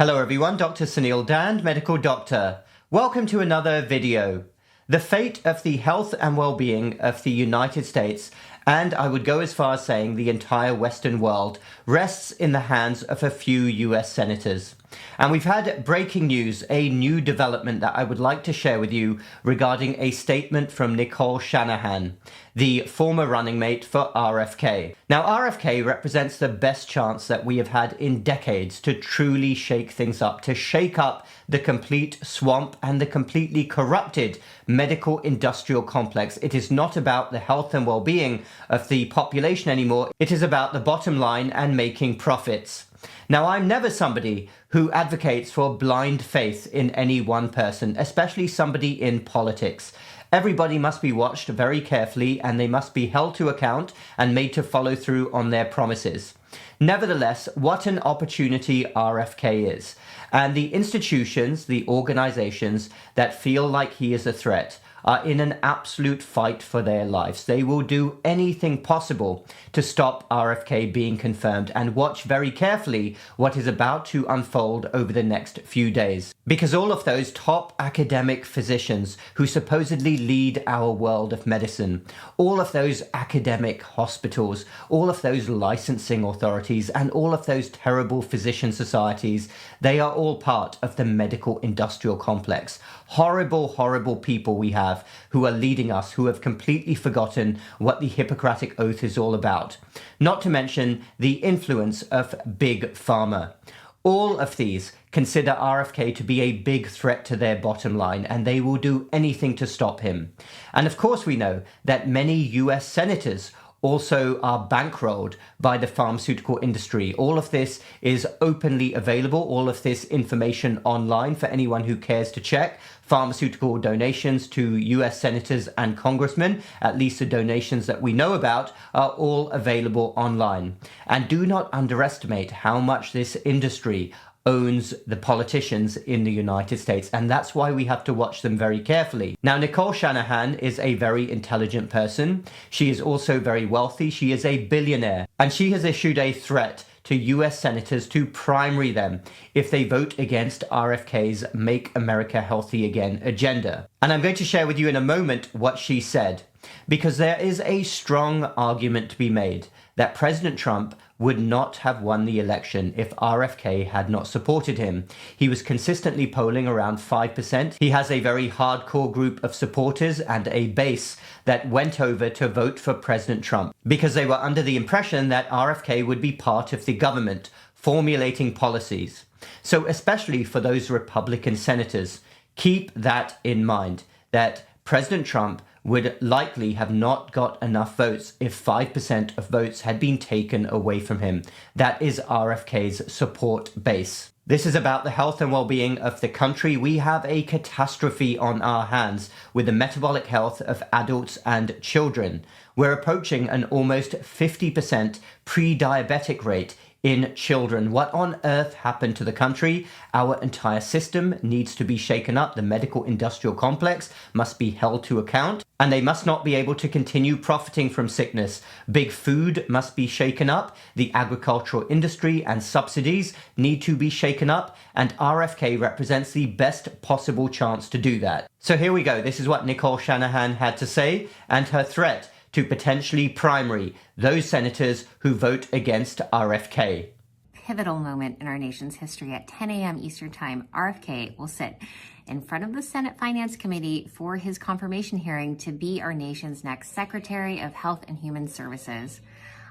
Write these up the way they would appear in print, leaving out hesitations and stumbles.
Hello everyone, Dr. Suneel Dhand, medical doctor. Welcome to another video. The fate of the health and well-being of the United States, and I would go as far as saying the entire Western world, rests in the hands of a few US senators. And we've had breaking news, a new development that I would like to share with you regarding a statement from Nicole Shanahan, the former running mate for RFK. Now, RFK represents the best chance that we have had in decades to truly shake things up, to shake up the complete swamp and the completely corrupted medical industrial complex. It is not about the health and well-being of the population anymore. It is about the bottom line and making profits. Now, I'm never somebody who advocates for blind faith in any one person, especially somebody in politics. Everybody must be watched very carefully and they must be held to account and made to follow through on their promises. Nevertheless, what an opportunity RFK is. And the institutions, the organizations that feel like he is a threat are in an absolute fight for their lives. They will do anything possible to stop RFK being confirmed, and watch very carefully what is about to unfold over the next few days. Because all of those top academic physicians who supposedly lead our world of medicine, all of those academic hospitals, all of those licensing authorities, and all of those terrible physician societies, they are all part of the medical industrial complex. Horrible, horrible people we have who are leading us, who have completely forgotten what the Hippocratic Oath is all about. Not to mention the influence of Big Pharma. All of these consider RFK to be a big threat to their bottom line, and they will do anything to stop him. And of course we know that many US senators also are bankrolled by the pharmaceutical industry. All of this is openly available, all of this information online for anyone who cares to check. Pharmaceutical donations to US senators and congressmen, at least the donations that we know about, are all available online. And do not underestimate how much this industry owns the politicians in the United States, and that's why we have to watch them very carefully. Now, Nicole Shanahan is a very intelligent person. She is also very wealthy. She is a billionaire, and she has issued a threat to US senators to primary them if they vote against RFK's Make America Healthy Again agenda. And I'm going to share with you in a moment what she said, because there is a strong argument to be made that President Trump would not have won the election if RFK had not supported him. He was consistently polling around 5%. He has a very hardcore group of supporters and a base that went over to vote for President Trump because they were under the impression that RFK would be part of the government, formulating policies. So especially for those Republican senators, keep that in mind, that President Trump would likely have not got enough votes if 5% of votes had been taken away from him. That is RFK's support base. This is about the health and well-being of the country. We have a catastrophe on our hands with the metabolic health of adults and children. We're approaching an almost 50% pre-diabetic rate in children. What on earth happened to the country? Our entire system needs to be shaken up. The medical industrial complex must be held to account, and they must not be able to continue profiting from sickness. Big food must be shaken up. The agricultural industry and subsidies need to be shaken up, and RFK represents the best possible chance to do that. So here we go. This is what Nicole Shanahan had to say, and her threat to potentially primary those senators who vote against RFK. Pivotal moment in our nation's history. At 10 a.m. Eastern Time, RFK will sit in front of the Senate Finance Committee for his confirmation hearing to be our nation's next Secretary of Health and Human Services.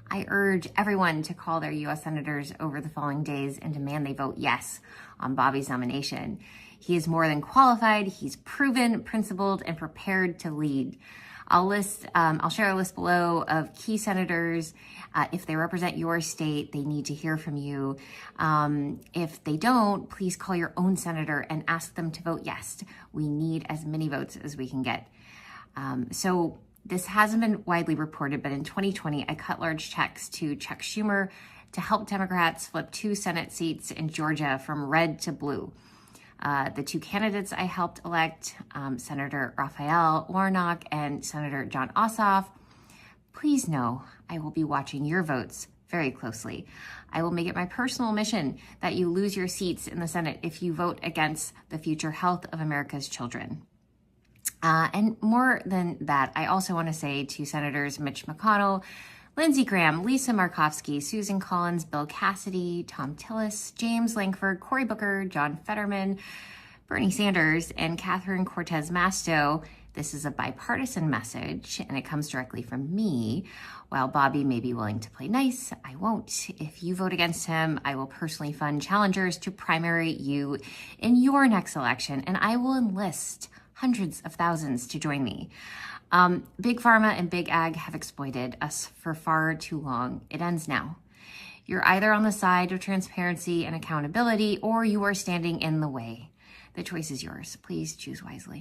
I urge everyone to call their U.S. senators over the following days and demand they vote yes on Bobby's nomination. He is more than qualified. He's proven, principled, and prepared to lead. I'll share a list below of key senators. If they represent your state, they need to hear from you. If they don't, please call your own senator and ask them to vote yes. We need as many votes as we can get. So this hasn't been widely reported, but in 2020, I cut large checks to Chuck Schumer to help Democrats flip 2 Senate seats in Georgia from red to blue. The 2 candidates I helped elect, Senator Raphael Warnock and Senator John Ossoff, please know I will be watching your votes very closely. I will make it my personal mission that you lose your seats in the Senate if you vote against the future health of America's children. And more than that, I also want to say to Senators Mitch McConnell, Lindsey Graham, Lisa Murkowski, Susan Collins, Bill Cassidy, Tom Tillis, James Lankford, Cory Booker, John Fetterman, Bernie Sanders, and Catherine Cortez Masto, this is a bipartisan message, and it comes directly from me. While Bobby may be willing to play nice, I won't. If you vote against him, I will personally fund challengers to primary you in your next election, and I will enlist hundreds of thousands to join me. Big Pharma and Big Ag have exploited us for far too long. It ends now. You're either on the side of transparency and accountability, or you are standing in the way. The choice is yours. Please choose wisely.